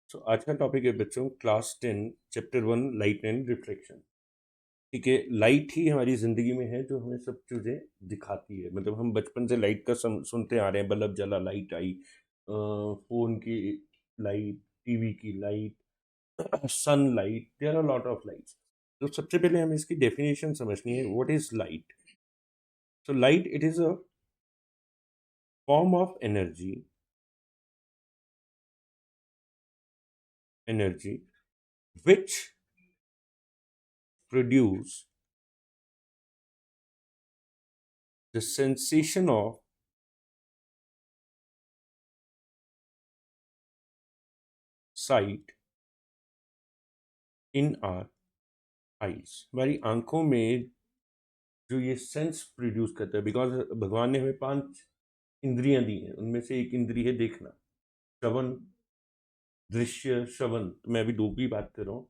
आज का टॉपिक है बच्चों class 10 chapter 1 light and reflection. ठीक है, लाइट ही हमारी ज़िंदगी में है जो हमें सब चीज़ें दिखाती है। मतलब हम बचपन से लाइट का सुनते आ रहे हैं, बल्ब जला लाइट आई, फ़ोन की लाइट, टीवी की light, sun light, there are lot of lights. तो सबसे पहले हमें इसकी डेफिनेशन समझनी है, what is light. So light it is a form of energy which produce the sensation of sight in our eyes। हमारी आंखों में जो ये सेंस प्रोड्यूस करता है, बिकॉज भगवान ने हमें 5 इंद्रियां दी हैं, उनमें से एक इंद्रिय है देखना, श्रवण, दृश्य, श्रवण। तो मैं अभी 2 की बात कर रहा हूँ।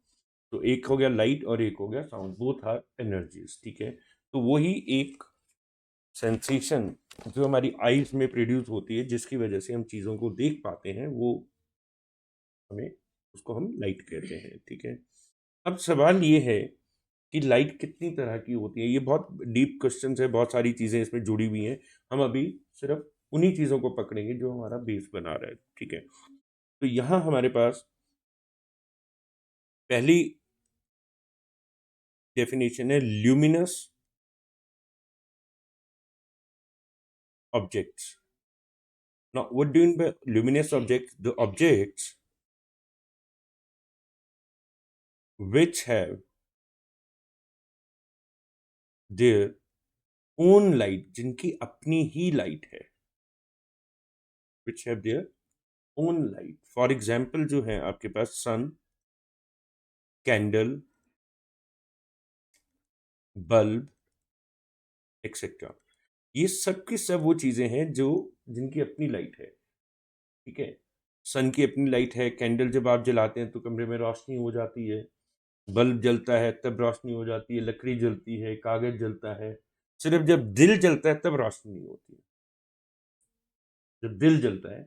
तो एक हो गया लाइट और एक हो गया साउंड, बोथ आर एनर्जीज। ठीक है, तो वही एक सेंसेशन जो हमारी आईज में प्रोड्यूस होती है, जिसकी वजह से हम चीज़ों को देख पाते हैं, वो हमें उसको हम लाइट कहते हैं। ठीक है, अब सवाल ये है कि लाइट कितनी तरह की होती है। ये बहुत डीप क्वेश्चन है, बहुत सारी चीज़ें इसमें जुड़ी हुई हैं। हम अभी सिर्फ उन्हीं चीज़ों को पकड़ेंगे जो हमारा बेस बना रहा है। ठीक है, तो यहाँ हमारे पास पहली डेफिनेशन है luminous objects. Now what do mean by luminous objects? The objects which have their own light, जिनकी अपनी ही लाइट है, which have their own light। For example जो है आपके पास सन, कैंडल, बल्ब, एक्सेट्रा। ये सब की सब वो चीजें हैं जो जिनकी अपनी लाइट है। ठीक है, सन की अपनी लाइट है। कैंडल जब आप जलाते हैं तो कमरे में रोशनी हो जाती है, बल्ब जलता है तब रोशनी हो जाती है, लकड़ी जलती है, कागज जलता है। सिर्फ जब दिल जलता है तब रोशनी नहीं होती है। जब दिल जलता है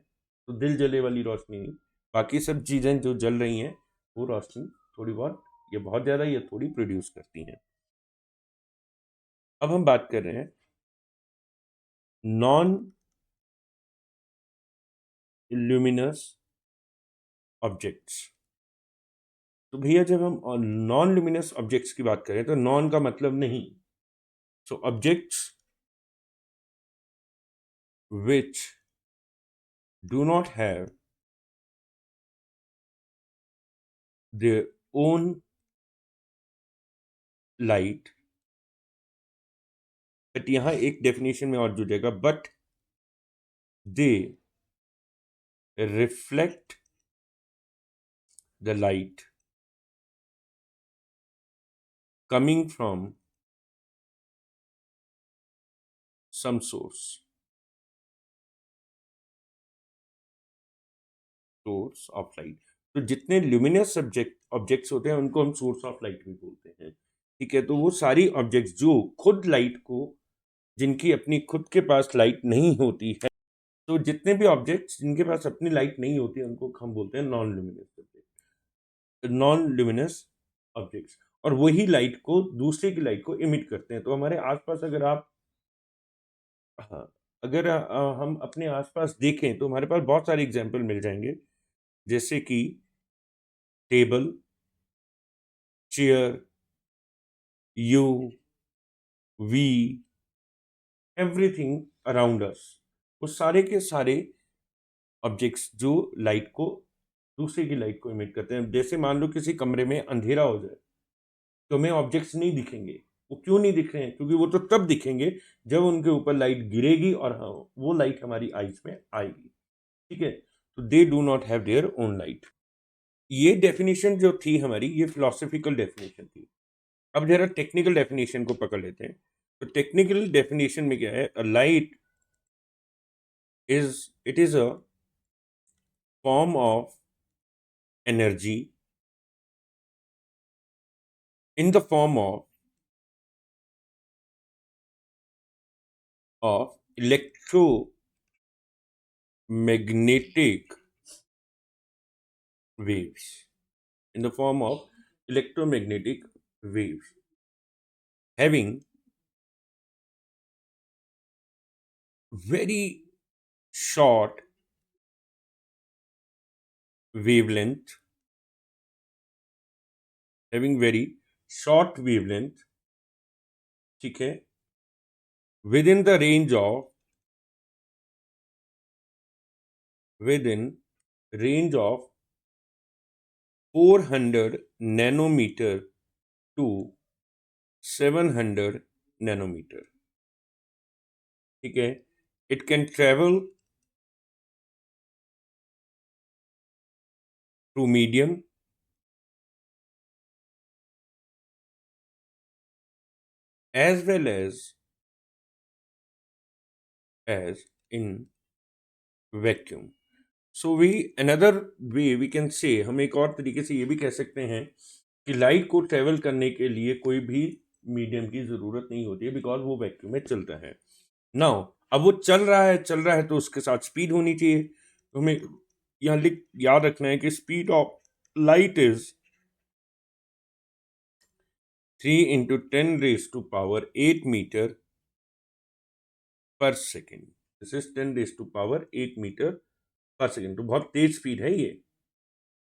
तो दिल जले वाली रोशनी नहीं, बाकी सब चीजें जो जल रही हैं वो रोशनी थोड़ी बहुत या बहुत ज्यादा या थोड़ी प्रोड्यूस करती हैं। अब हम बात कर रहे हैं नॉन ल्यूमिनस ऑब्जेक्ट्स। तो भैया जब हम नॉन ल्यूमिनस ऑब्जेक्ट्स की बात करें तो नॉन का मतलब नहीं। So objects which do not have their own light, but यहां एक डेफिनेशन में और जुड़ेगा, but they reflect the light coming from some source of light. तो जितने ल्यूमिनस ऑब्जेक्ट्स होते हैं उनको हम सोर्स ऑफ लाइट भी बोलते हैं। ठीक है, तो वो सारी ऑब्जेक्ट्स जो खुद लाइट को, जिनकी अपनी खुद के पास लाइट नहीं होती है, तो जितने भी ऑब्जेक्ट्स जिनके पास अपनी लाइट नहीं होती है उनको हम बोलते हैं non luminous object, non luminous objects. और वही लाइट को, दूसरे की लाइट को इमिट करते हैं। तो हमारे आसपास अगर आप, हाँ, अगर हम अपने आसपास देखें तो हमारे पास बहुत सारे एग्जाम्पल मिल जाएंगे, जैसे कि table, chair, you, we, everything around us, वो सारे के सारे ऑब्जेक्ट्स जो लाइट को, दूसरे की लाइट को इमिट करते हैं। जैसे मान लो किसी कमरे में अंधेरा हो जाए तो हमें ऑब्जेक्ट्स नहीं दिखेंगे। वो क्यों नहीं दिख रहे हैं? क्योंकि वो तो तब दिखेंगे जब उनके ऊपर लाइट गिरेगी और हाँ, वो लाइट हमारी आईज में आएगी। ठीक है, तो they do not have their own light. ये डेफिनेशन जो थी हमारी, ये फिलोसफिकल डेफिनेशन थी। अब जरा टेक्निकल डेफिनेशन को पकड़ लेते हैं। तो टेक्निकल डेफिनेशन में क्या है? A light is, it is a form of energy in the form of electromagnetic, waves in the form of electromagnetic waves having very short wavelength, having very short wavelength, ठीक है, within the range of within range of 400 nanometer to 700 nanometer, ठीक है. It can travel through medium as well as in vacuum. So we another way we can say, हम एक और तरीके से ये भी कह सकते हैं कि लाइट को ट्रेवल करने के लिए कोई भी मीडियम की ज़रूरत नहीं होती है, बिकॉज वो वैक्यूम में चलता है. नाउ अब वो चल रहा है तो उसके साथ स्पीड होनी चाहिए. तो हमें यहाँ लिख याद रखना है कि speed of light is 3 × 10⁻⁸ metre per second. This is 10⁻⁸ metre per second. तो बहुत तेज स्पीड है ये,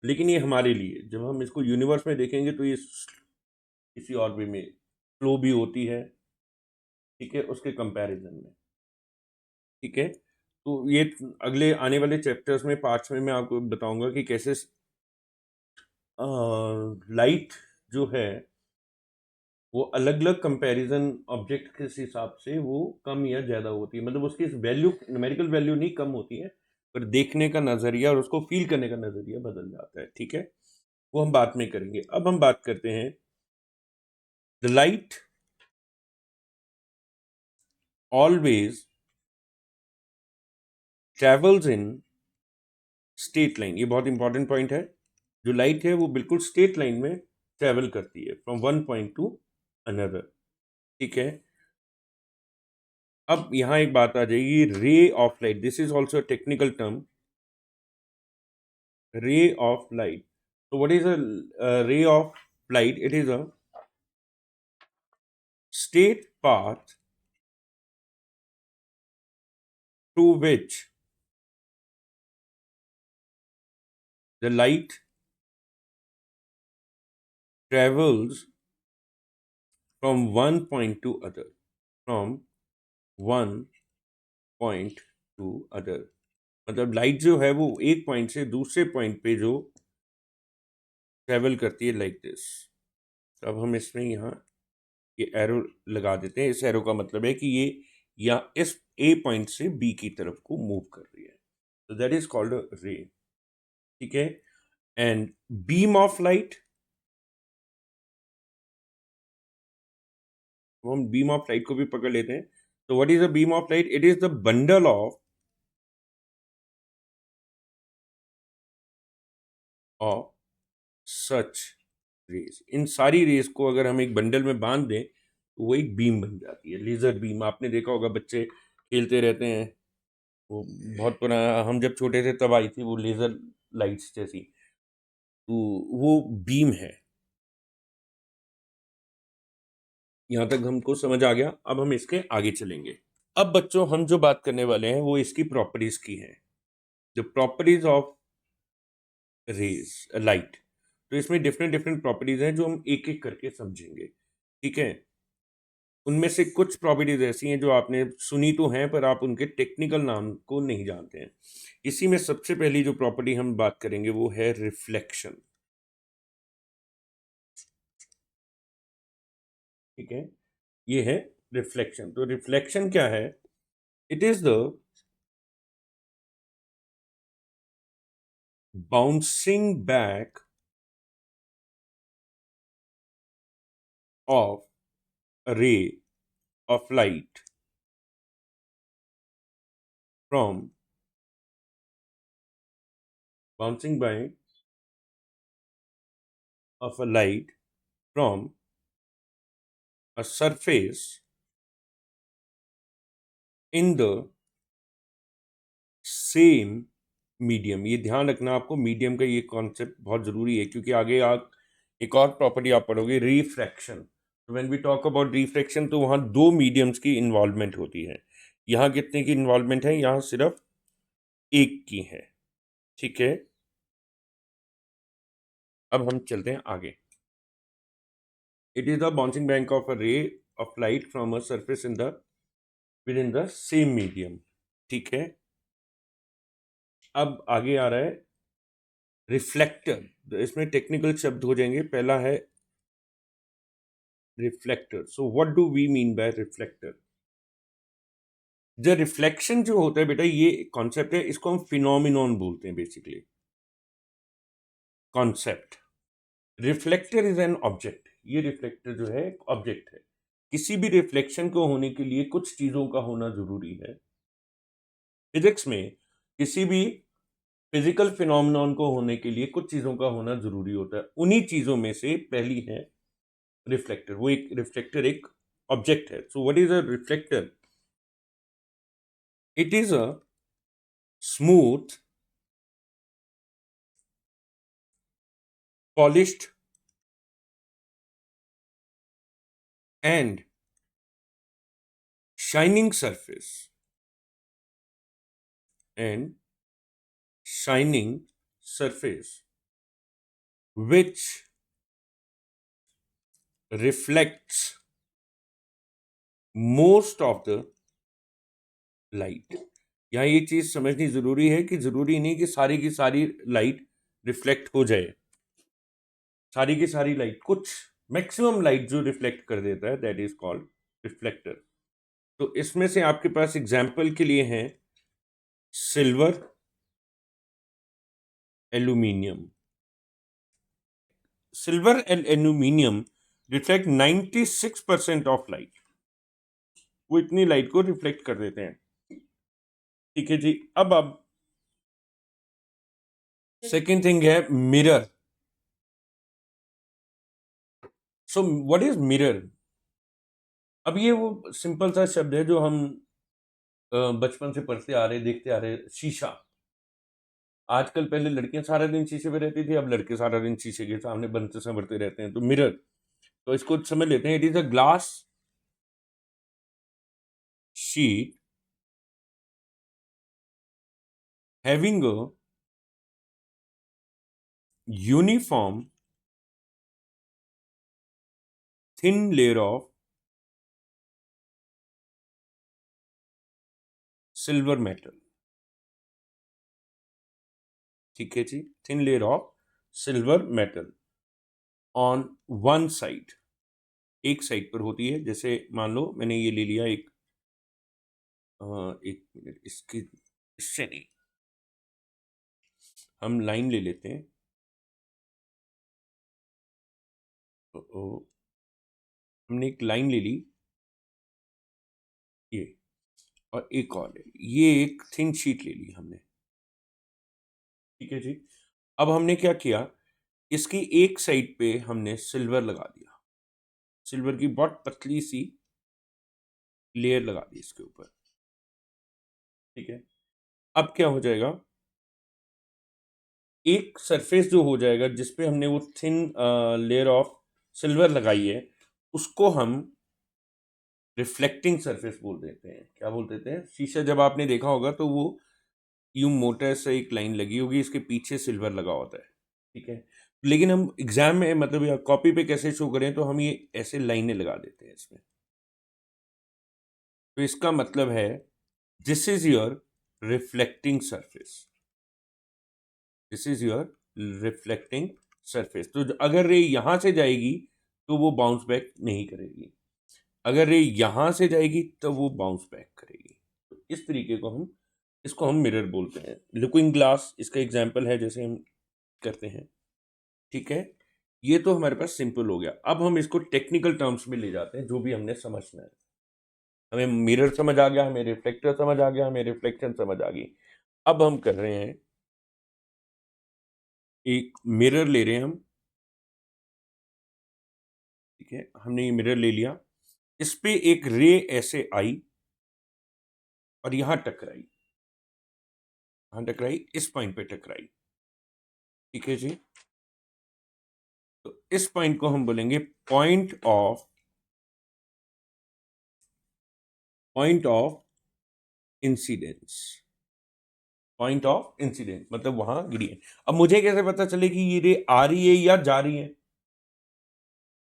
लेकिन ये हमारे लिए, जब हम इसको यूनिवर्स में देखेंगे तो ये किसी और वे में फ्लो भी होती है, ठीक है, उसके कंपैरिजन में. ठीक है, तो ये अगले आने वाले चैप्टर्स में, पार्ट्स में मैं आपको बताऊंगा कि कैसे लाइट जो है वो अलग अलग कंपैरिजन ऑब्जेक्ट के हिसाब से वो कम या ज़्यादा होती है. मतलब उसकी वैल्यू, न्यूमेरिकल वैल्यू नहीं कम होती है, पर देखने का नज़रिया और उसको फील करने का नज़रिया बदल जाता है. ठीक है, वो हम बात में करेंगे. अब हम बात करते हैं the light always travels in straight line. ये बहुत इंपॉर्टेंट पॉइंट है. जो लाइट है वो बिल्कुल स्ट्रेट लाइन में ट्रेवल करती है from one point two another. ठीक है, अब यहां एक बात आ जाएगी, ray of light. This is also technical term, ray of light. So what is a ray of light? It is a straight path through which the light travels from one point to other. From one point to other. मतलब light जो है वो एक point से दूसरे point पे जो travel करती है, लाइक दिस. तो अब हम इसमें यहाँ ये एरो लगा देते हैं. इस एरो का मतलब है कि ये या इस ए पॉइंट से बी की तरफ को मूव कर रही है. तो दैट इज कॉल्ड रे. ठीक है, एंड बीम ऑफ लाइट, हम बीम ऑफ लाइट को भी पकड़ लेते हैं. तो what is a beam of light? It is the bundle of such rays. इन सारी रेज को अगर हम एक बंडल में बांध दें तो वो एक बीम बन जाती है. लेजर बीम आपने देखा होगा, बच्चे खेलते रहते हैं. वो बहुत पुराना, हम जब छोटे थे तब आई थी वो लेजर लाइट्स जैसी. तो वो बीम है. यहाँ तक हमको समझ आ गया. अब हम इसके आगे चलेंगे. अब बच्चों हम जो बात करने वाले हैं वो इसकी प्रॉपर्टीज की है. The properties of rays light. तो इसमें डिफरेंट डिफरेंट प्रॉपर्टीज हैं जो हम एक एक करके समझेंगे. ठीक है, उनमें से कुछ प्रॉपर्टीज ऐसी हैं जो आपने सुनी तो हैं पर आप उनके टेक्निकल नाम को नहीं जानते हैं. इसी में सबसे पहली जो प्रॉपर्टी हम बात करेंगे वो है रिफ्लेक्शन. ठीक है, ये है रिफ्लेक्शन. तो रिफ्लेक्शन क्या है? It is the bouncing back of a ray of light from bouncing by of a light from a surface in the same medium, ये ध्यान रखना आपको, मीडियम का ये कॉन्सेप्ट बहुत ज़रूरी है, क्योंकि आगे आप एक और प्रॉपर्टी आप पढ़ोगे, रिफ्रैक्शन। तो when we talk about refraction, तो वहाँ दो मीडियम्स की इन्वॉल्वमेंट होती है। यहाँ कितने की इन्वॉल्वमेंट है? यहाँ सिर्फ एक की है। ठीक है, अब हम चलते हैं आगे। It is the bouncing bank of a ray of light from a surface in the with in the same medium. ठीक है, अब आगे आ रहा है रिफ्लेक्टर। इसमें टेक्निकल शब्द हो जाएंगे। पहला है reflector. So what do we mean by reflector? The reflection जो होता है बेटा, ये कॉन्सेप्ट है, इसको हम फिनोमिनॉन बोलते हैं basically. Concept, reflector is an object. ये रिफ्लेक्टर जो है ऑब्जेक्ट है। किसी भी रिफ्लेक्शन को होने के लिए कुछ चीजों का होना जरूरी है। फिजिक्स में किसी भी फिजिकल फिनोमिनॉन को होने के लिए कुछ चीजों का होना जरूरी होता है। उन्हीं चीजों में से पहली है रिफ्लेक्टर। वो एक रिफ्लेक्टर एक ऑब्जेक्ट है। So what is a reflector? It is a smooth polished and shining surface and shining surface which reflects most of the light। यहाँ ये चीज समझनी जरूरी है कि जरूरी नहीं कि सारी की सारी लाइट रिफ्लेक्ट हो जाए। सारी की सारी लाइट, कुछ मैक्सिमम लाइट जो रिफ्लेक्ट कर देता है, दैट इज कॉल्ड रिफ्लेक्टर। तो इसमें से आपके पास एग्जाम्पल के लिए हैं silver, aluminium. Silver and aluminium reflect 96% of light. वो इतनी लाइट को रिफ्लेक्ट कर देते हैं। ठीक है जी, अब सेकेंड थिंग है mirror. So what is mirror? अब ये वो सिंपल सा शब्द है जो हम बचपन से पढ़ते आ रहे, देखते आ रहे। शीशा, आजकल, पहले लड़कियां सारा दिन शीशे पे रहती थी, अब लड़के सारा दिन शीशे के सामने बनते संवरते रहते हैं। तो मिरर, तो इसको समझ लेते हैं। It is a glass sheet having a uniform thin layer of silver metal। ठीक है जी, thin layer of silver metal on one side, एक साइड पर होती है। जैसे मान लो मैंने ये ले लिया एक, एक मिनट, इसकी इससे नहीं, हम लाइन ले लेते हैं। तो हमने एक लाइन ले ली, ये, और एक और ले ली, ये एक थिन शीट ले ली हमने। ठीक है जी, अब हमने क्या किया, इसकी एक साइड पे हमने सिल्वर लगा दिया। सिल्वर की बहुत पतली सी लेयर लगा दी इसके ऊपर। ठीक है, अब क्या हो जाएगा, एक सरफेस जो हो जाएगा जिसपे हमने वो थिन लेयर ऑफ सिल्वर लगाई है, उसको हम रिफ्लेक्टिंग सरफेस बोल देते हैं। क्या बोल देते हैं? शीशा जब आपने देखा होगा तो वो यूं मोटा से एक लाइन लगी होगी, इसके पीछे सिल्वर लगा होता है। ठीक है, लेकिन हम एग्जाम में मतलब या कॉपी पे कैसे शो करें, तो हम ये ऐसे लाइनें लगा देते हैं इसमें। तो इसका मतलब है this is your reflecting surface, this is your reflecting surface. तो अगर रे यहां से जाएगी तो वो बाउंस बैक नहीं करेगी, अगर रे यहां से जाएगी तो वो बाउंस बैक करेगी। तो इस तरीके को हम, इसको हम मिरर बोलते हैं। लुकिंग ग्लास इसका एग्जाम्पल है, जैसे हम करते हैं। ठीक है, ये तो हमारे पास सिंपल हो गया। अब हम इसको टेक्निकल टर्म्स में ले जाते हैं, जो भी हमने समझना है। हमें मिरर समझ आ गया, हमें रिफ्लेक्टर समझ आ गया, हमें रिफ्लेक्शन समझ आ गई। अब हम कर रहे हैं, एक मिरर ले रहे हैं हम। ठीक है, हमने ये मिरर ले लिया, इस पे एक रे ऐसे आई और यहां टकराई। कहाँ टकराई, इस पॉइंट पे टकराई। ठीक है जी, तो इस पॉइंट को हम बोलेंगे point of incidence. Point of incidence मतलब वहां गिरी है। अब मुझे कैसे पता चले कि ये रे आ रही है या जा रही है?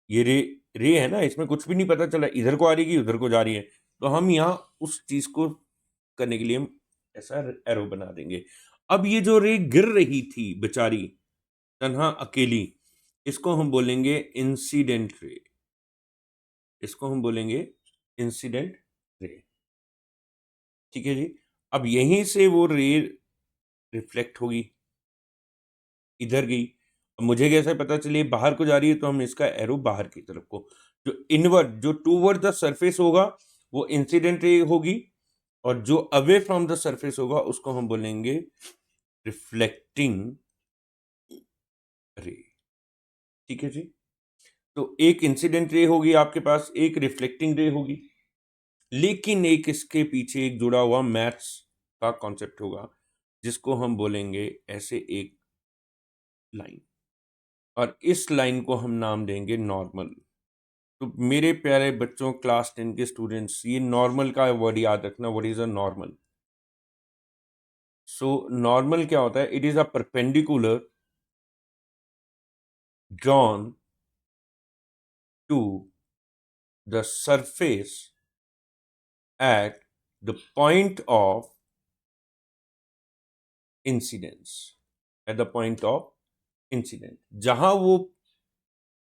ये रे है ना, इसमें कुछ भी नहीं पता चला इधर को आ रही है कि उधर को जा रही है। तो हम यहाँ उस चीज को करने के लिए हम ऐसा एरो बना देंगे। अब ये जो रे गिर रही थी बेचारी तन्हा अकेली, इसको हम बोलेंगे इंसिडेंट रे। इसको हम बोलेंगे इंसिडेंट रे। ठीक है जी। अब यहीं से वो रे रिफ्लेक्ट होगी, इधर गई। अब मुझे कैसे पता चले बाहर को जा रही है? तो हम इसका एरो बाहर की तरफ को, जो इनवर्ड जो टूवर्ड द सरफेस होगा वो इंसिडेंट रे होगी, और जो अवे फ्रॉम द सरफेस होगा उसको हम बोलेंगे रिफ्लेक्टिंग रे। ठीक है जी। तो एक इंसिडेंट रे होगी आपके पास, एक रिफ्लेक्टिंग रे होगी, लेकिन एक इसके पीछे एक जुड़ा हुआ मैथ्स का कॉन्सेप्ट होगा जिसको हम बोलेंगे ऐसे एक लाइन, और इस लाइन को हम नाम देंगे नॉर्मल। तो मेरे प्यारे बच्चों, क्लास 10 के स्टूडेंट्स, ये नॉर्मल का वर्ड याद रखना। What is a normal? So normal क्या होता है? It is a perpendicular drawn to the surface at the point of incidence। at the point of incident, जहां वो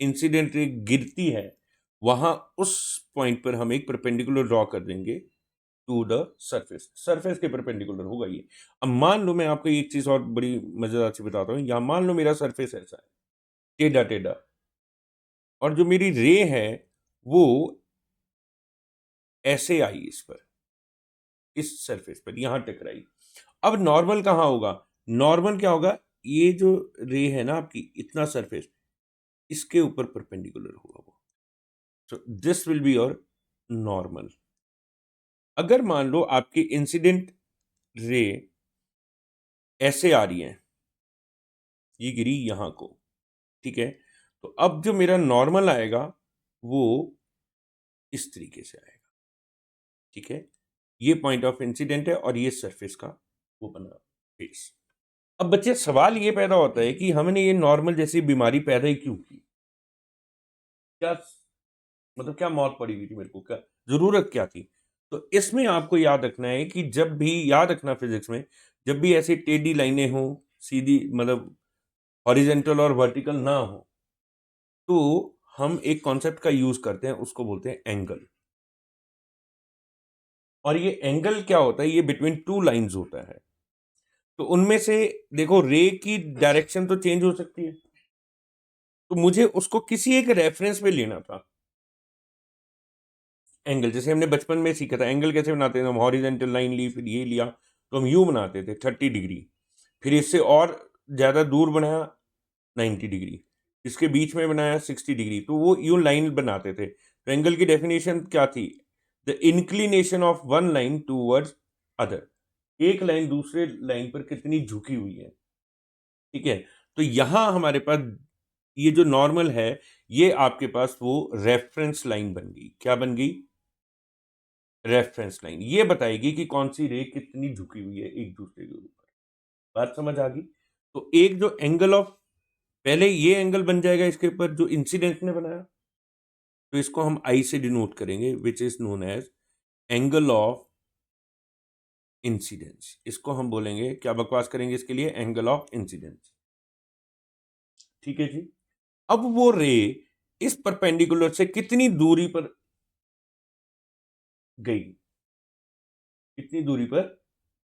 इंसिडेंट गिरती है वहां उस पॉइंट पर हम एक परपेंडिकुलर ड्रॉ कर देंगे टू द सरफेस। सरफेस के परपेंडिकुलर होगा ये। अब मान लो मैं आपको एक चीज और बड़ी मजेदार सी बताता हूँ। यहां मान लो मेरा सरफेस ऐसा है, टेढ़ा टेढ़ा, और जो मेरी रे है वो ऐसे आई इस पर, इस सरफेस पर यहां टकराई। अब नॉर्मल कहाँ होगा? नॉर्मल क्या होगा? ये जो रे है ना आपकी, इतना सरफेस, इसके ऊपर परपेंडिकुलर होगा वो। So this will be your normal. अगर मान लो आपकी इंसिडेंट रे ऐसे आ रही है, ये गिरी यहां को, ठीक है, तो अब जो मेरा नॉर्मल आएगा वो इस तरीके से आएगा। ठीक है, ये पॉइंट ऑफ इंसिडेंट है और ये सरफेस का वो बना फेस। अब बच्चे सवाल ये पैदा होता है कि हमने ये नॉर्मल जैसी बीमारी पैदा ही क्यों की? क्या मतलब क्या मौत पड़ी हुई थी मेरे को, क्या जरूरत क्या थी? तो इसमें आपको याद रखना है कि जब भी, याद रखना फिजिक्स में, जब भी ऐसी टेढ़ी लाइनें हो, सीधी मतलब हॉरिजेंटल और वर्टिकल ना हो, तो हम एक कॉन्सेप्ट का यूज करते हैं, उसको बोलते हैं एंगल। और ये एंगल क्या होता है? ये बिटवीन टू लाइंस होता है। तो उनमें से देखो, रे की डायरेक्शन तो चेंज हो सकती है, तो मुझे उसको किसी एक रेफरेंस पे लेना था। एंगल जैसे हमने बचपन में सीखा था, एंगल कैसे बनाते थे हम? हॉरिजेंटल लाइन ली, फिर ये लिया तो हम यू बनाते थे 30 डिग्री, फिर इससे और ज़्यादा दूर बनाया 90 डिग्री, इसके बीच में बनाया 60 डिग्री, तो वो यू लाइन बनाते थे। तो एंगल की डेफिनेशन क्या थी? The inclination of one line towards other. एक लाइन दूसरे लाइन पर कितनी झुकी हुई है। ठीक है, तो यहां हमारे पास ये जो नॉर्मल है, ये आपके पास वो रेफरेंस लाइन बन गई। क्या बन गई? Reference line. ये बताएगी कि कौन सी रे कितनी झुकी हुई है एक दूसरे के ऊपर। बात समझ आ गई? तो एक जो एंगल ऑफ, पहले ये एंगल बन जाएगा इसके ऊपर जो इंसिडेंट ने बनाया, तो इसको हम आई से डिनोट करेंगे, which is known as angle of incidence. इसको हम बोलेंगे, क्या बकवास करेंगे इसके लिए? Angle of incidence. ठीक है जी। अब वो रे इस परपेंडिकुलर से कितनी दूरी पर गई, कितनी दूरी पर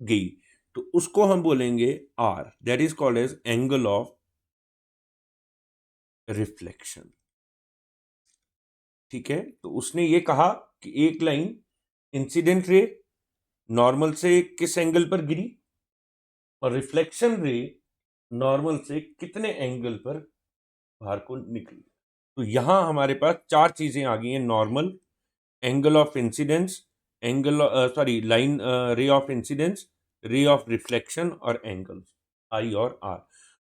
गई, तो उसको हम बोलेंगे R. That is called as angle of reflection. ठीक है, तो उसने ये कहा कि एक लाइन इंसिडेंट रे नॉर्मल से किस एंगल पर गिरी, और रिफ्लेक्शन रे नॉर्मल से कितने एंगल पर बाहर को निकली। तो यहां हमारे पास चार चीजें आ गई हैं: normal, angle of incidence, angle sorry line ray of incidence, ray of reflection और एंगल आई और आर।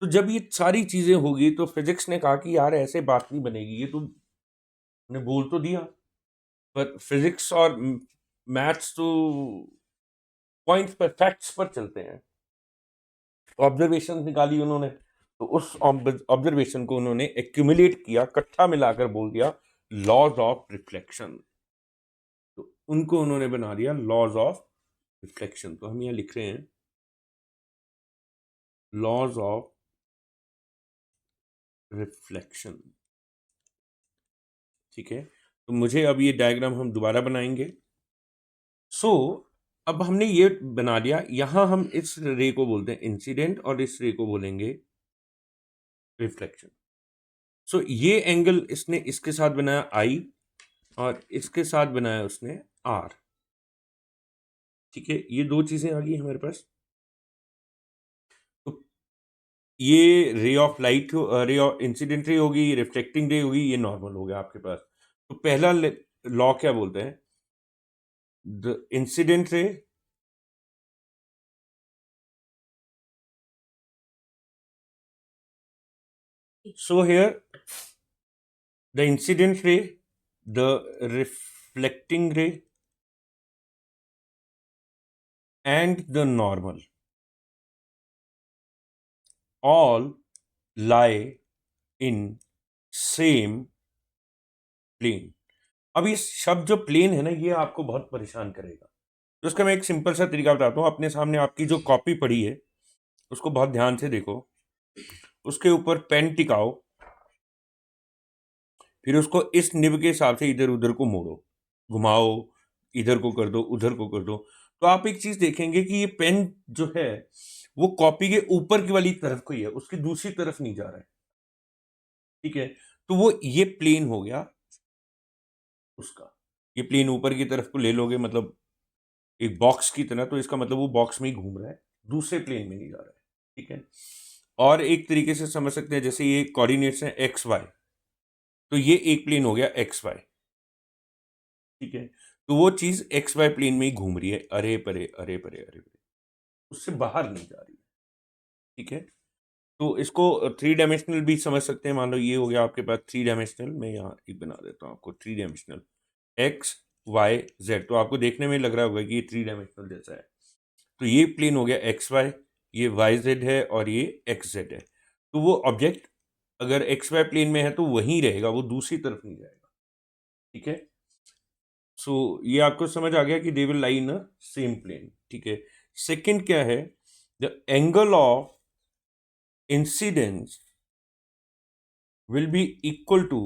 तो जब ये सारी चीजें होगी तो फिजिक्स ने कहा कि यार ऐसे बात नहीं बनेगी, ये तुमने बोल तो दिया, पर फिजिक्स और मैथ्स तो पॉइंट्स पर, फैक्ट्स पर चलते हैं। ऑब्जर्वेशन निकाली उन्होंने, तो उस ऑब्जर्वेशन को उन्होंने एक्यूमुलेट किया, इकट्ठा मिलाकर बोल दिया लॉज ऑफ रिफ्लेक्शन। तो उनको उन्होंने बना दिया लॉज ऑफ रिफ्लेक्शन। तो हम यहाँ लिख रहे हैं लॉज ऑफ रिफ्लेक्शन। ठीक है, तो मुझे अब ये डायग्राम हम दोबारा बनाएंगे। सो अब हमने ये बना लिया, यहां हम इस रे को बोलते हैं इंसिडेंट और इस रे को बोलेंगे रिफ्लेक्शन। सो ये एंगल इसने इसके साथ बनाया आई और इसके साथ बनाया उसने आर। ठीक है, ये दो चीजें आ गई हमारे पास। तो ये ray of light, ray of incident ray होगी, रिफ्लेक्टिंग रे होगी, ये नॉर्मल हो गया आपके पास। तो पहला लॉ क्या बोलते हैं, the incident ray so here the incident ray, the reflecting ray and the normal all lie in same plane। अब ये शब्द जो प्लेन है ना, ये आपको बहुत परेशान करेगा। तो उसका मैं एक सिंपल सा तरीका बताता हूँ। अपने सामने आपकी जो कॉपी पड़ी है उसको बहुत ध्यान से देखो, उसके ऊपर पेन टिकाओ, फिर उसको इस निब के हिसाब से इधर उधर को मोड़ो, घुमाओ, इधर को कर दो, उधर को कर दो। तो आप एक चीज देखेंगे कि ये पेन जो है वो कॉपी के ऊपर की वाली तरफ को ही है, उसकी दूसरी तरफ नहीं जा रहा है। ठीक है, तो वो ये प्लेन हो गया उसका। ये प्लेन ऊपर की तरफ को ले लोगे, मतलब एक बॉक्स की तरह, तो इसका मतलब वो बॉक्स में ही घूम रहा है, दूसरे प्लेन में नहीं जा रहा है। ठीक है, और एक तरीके से समझ सकते हैं, जैसे ये कोऑर्डिनेट्स हैं एक्स वाई, तो ये एक प्लेन हो गया एक्स वाई। ठीक है, तो वो चीज एक्स वाई प्लेन में ही घूम रही है, अरे परे अरे परे अरे परे, उससे बाहर नहीं जा रही है। ठीक है, तो इसको थ्री डायमेंशनल भी समझ सकते हैं। मान लो ये हो गया आपके पास थ्री डायमेंशनल, मैं यहाँ एक बना देता हूँ आपको three dimensional X Y Z. तो आपको देखने में लग रहा होगा कि ये थ्री डायमेंशनल जैसा है। तो ये प्लेन हो गया एक्स वाई, ये वाई जेड है और ये एक्स जेड है। तो वो ऑब्जेक्ट अगर एक्स वाई प्लेन में है तो वहीं रहेगा, वो दूसरी तरफ नहीं जाएगा। ठीक है, सो ये आपको समझ आ गया कि they will lie in a same plane. ठीक है, सेकंड क्या है, the angle of incidence will be equal to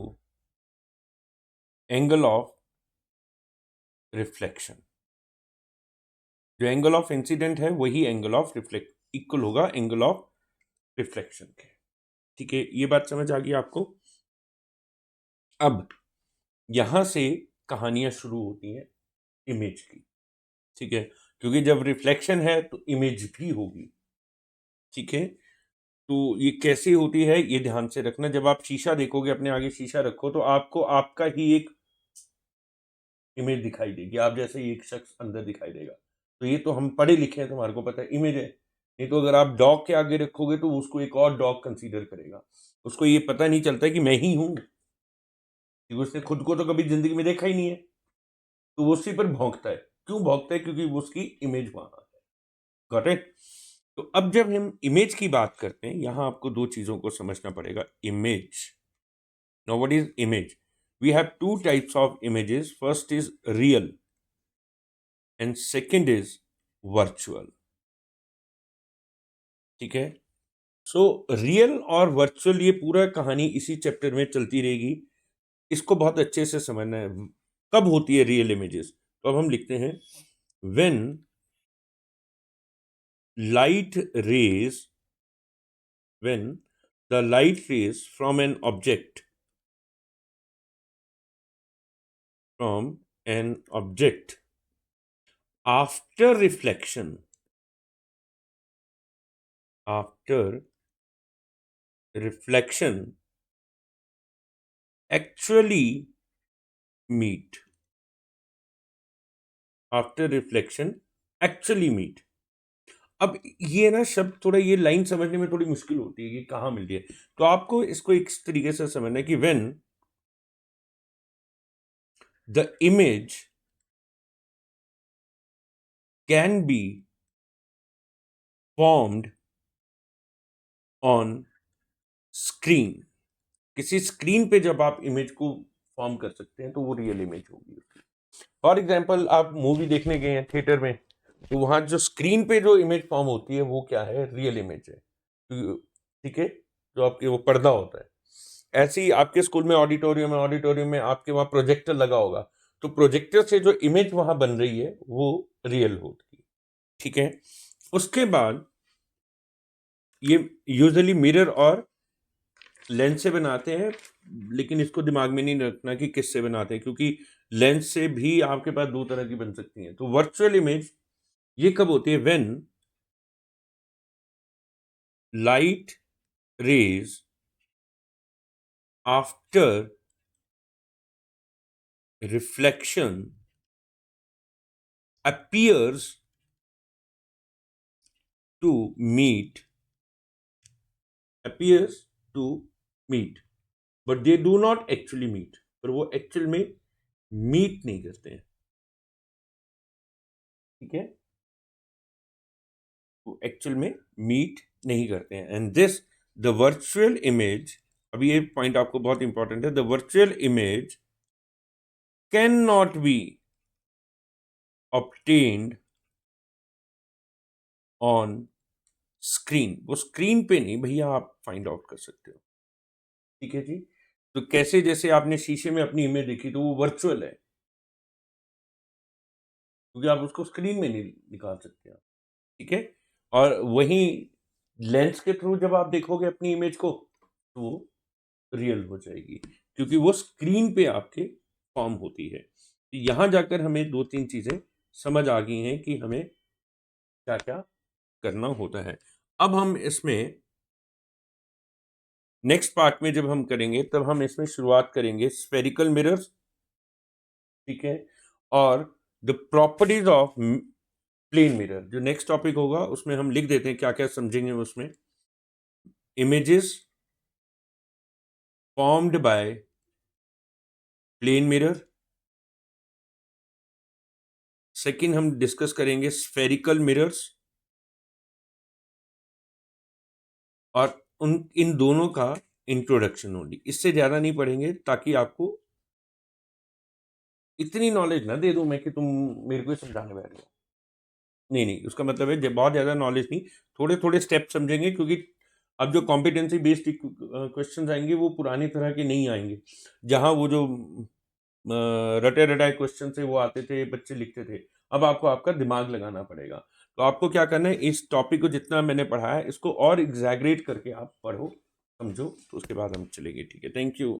angle of reflection। जो एंगल ऑफ इंसिडेंट है वही एंगल ऑफ रिफ्लेक्ट इक्वल होगा एंगल ऑफ रिफ्लेक्शन के। ठीक है, ये बात समझ आ गई आपको। अब यहां से कहानियां शुरू होती हैं इमेज की। ठीक है, क्योंकि जब रिफ्लेक्शन है तो इमेज भी होगी। ठीक है, तो ये कैसे होती है ये ध्यान से रखना। जब आप शीशा देखोगे, अपने आगे शीशा रखो, तो आपको आपका ही एक इमेज दिखाई देगी, आप जैसे ही एक शख्स अंदर दिखाई देगा। तो ये तो हम पढ़े लिखे हैं, तुम्हारे को पता है इमेज है। नहीं तो अगर आप डॉग के आगे रखोगे तो उसको एक और डॉग कंसीडर करेगा, उसको ये पता नहीं चलता कि मैं ही हूं, क्योंकि उसने खुद को तो कभी जिंदगी में देखा ही नहीं है। तो वो उसी पर भौंकता है। क्यों भौंकता है? क्योंकि वो उसकी इमेज वहां है। Got it? तो अब जब हम इमेज की बात करते हैं, यहां आपको दो चीजों को समझना पड़ेगा। Image, now what is image? we have two types of images, first is real and second is virtual। ठीक है, सो रियल और वर्चुअल ये पूरा कहानी इसी चैप्टर में चलती रहेगी। इसको बहुत अच्छे से समझना है। कब होती है रियल इमेजेस? तो अब हम लिखते हैं when light rays, when the light rays from an object after reflection, after reflection actually meet, after reflection actually meet। अब ये ना शब्द थोड़ा, ये लाइन समझने में थोड़ी मुश्किल होती है कि कहाँ मिल रही है। तो आपको इसको इस तरीके से समझना है कि when the image can be formed on screen, किसी स्क्रीन पे जब आप इमेज को फॉर्म कर सकते हैं तो वो रियल इमेज होगी। फॉर एग्जाम्पल, आप मूवी देखने गए हैं थिएटर में, तो वहां जो स्क्रीन पे जो इमेज फॉर्म होती है वो क्या है, रियल इमेज है। ठीक है, जो आपके वो पर्दा होता है। ऐसे ही आपके स्कूल में ऑडिटोरियम में आपके वहां प्रोजेक्टर लगा होगा, तो प्रोजेक्टर से जो इमेज वहां बन रही है वो रियल होती है। ठीक है, उसके बाद ये यूजुअली मिरर और लेंस से बनाते हैं, लेकिन इसको दिमाग में नहीं रखना कि किससे बनाते हैं, क्योंकि लेंस से भी आपके पास दो तरह की बन सकती हैं। तो वर्चुअल इमेज ये कब होती है, when light rays after reflection appears to meet appears to meet but they do not actually meet, पर वो एक्चुअल में मीट नहीं करते हैं। ठीक है, वो एक्चुअल में मीट नहीं करते हैं। And this the virtual image, अभी ये पॉइंट आपको बहुत इंपॉर्टेंट है, the virtual image can not be obtained on screen, वो स्क्रीन पे नहीं भैया आप फाइंड आउट कर सकते हो। ठीक है जी, तो कैसे, जैसे आपने शीशे में अपनी इमेज देखी तो वो वर्चुअल है, क्योंकि आप उसको स्क्रीन में नहीं निकाल सकते आप। ठीक है, और वहीं लेंस के थ्रू जब आप देखोगे अपनी इमेज को तो वो रियल हो जाएगी, क्योंकि वो स्क्रीन पे आपके फॉर्म होती है। तो यहाँ जाकर हमें दो तीन चीजें समझ आ गई हैं कि हमें क्या क्या करना होता है। अब हम इसमें नेक्स्ट पार्ट में जब हम करेंगे तब हम इसमें शुरुआत करेंगे स्फेरिकल मिरर्स। ठीक है, और the properties of plane mirror, जो नेक्स्ट टॉपिक होगा उसमें हम लिख देते हैं क्या क्या समझेंगे उसमें। Images formed by plane mirror, second हम डिस्कस करेंगे स्फेरिकल मिरर्स, और उन इन दोनों का इंट्रोडक्शन होगी। इससे ज्यादा नहीं पढ़ेंगे ताकि आपको इतनी नॉलेज ना दे दूं मैं कि तुम मेरे को ही समझाने बैठ जाओ। नहीं नहीं, उसका मतलब है बहुत ज्यादा नॉलेज नहीं, थोड़े थोड़े स्टेप समझेंगे, क्योंकि अब जो कॉम्पिटेंसी बेस्ड क्वेश्चंस आएंगे वो पुरानी तरह के नहीं आएंगे, जहां वो जो रटे रटाए क्वेश्चन थे वो आते थे, बच्चे लिखते थे। अब आपको आपका दिमाग लगाना पड़ेगा। तो आपको क्या करना है, इस टॉपिक को जितना मैंने पढ़ाया है इसको और एग्जैगरेट करके आप पढ़ो, समझो, तो उसके बाद हम चलेंगे। ठीक है, थैंक यू।